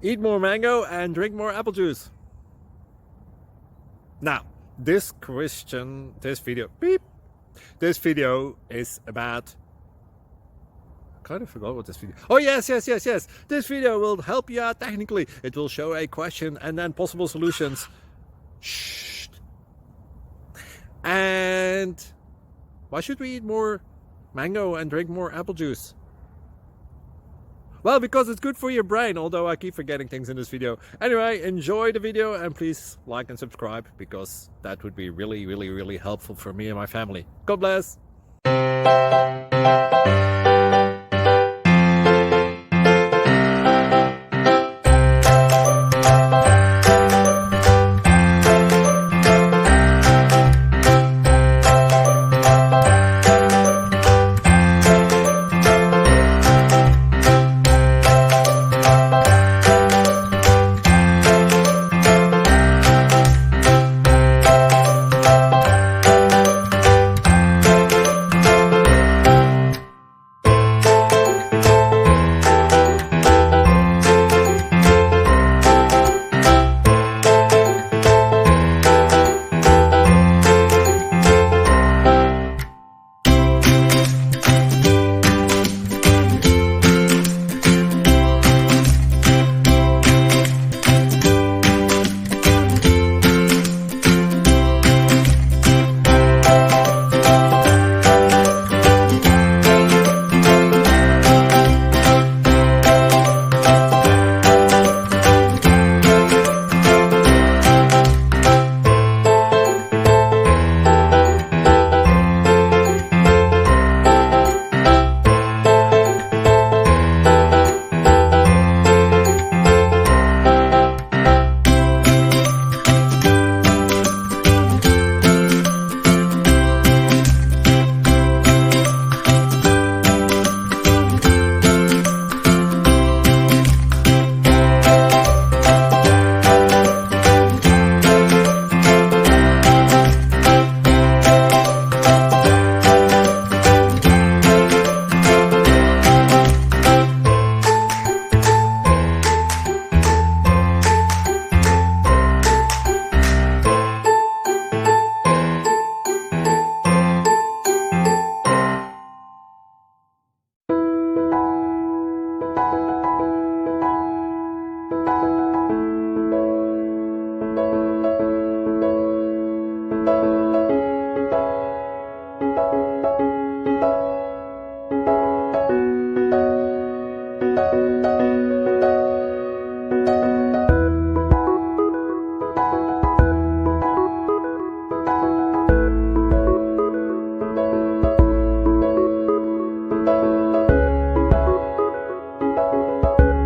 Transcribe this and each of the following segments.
Eat more mango and drink more apple juice. Now, this video is about, I kind of forgot what this video, oh yes, this video will help you out technically. It will show a question and then possible solutions. Shh. And why should we eat more mango and drink more apple juice? Well, because it's good for your brain, although I keep forgetting things in this video. Anyway, enjoy the video and please like and subscribe, because that would be really helpful for me and my family. God bless!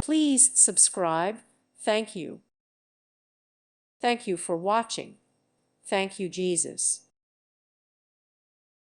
Please subscribe. Thank you. Thank you for watching. Thank you, Jesus.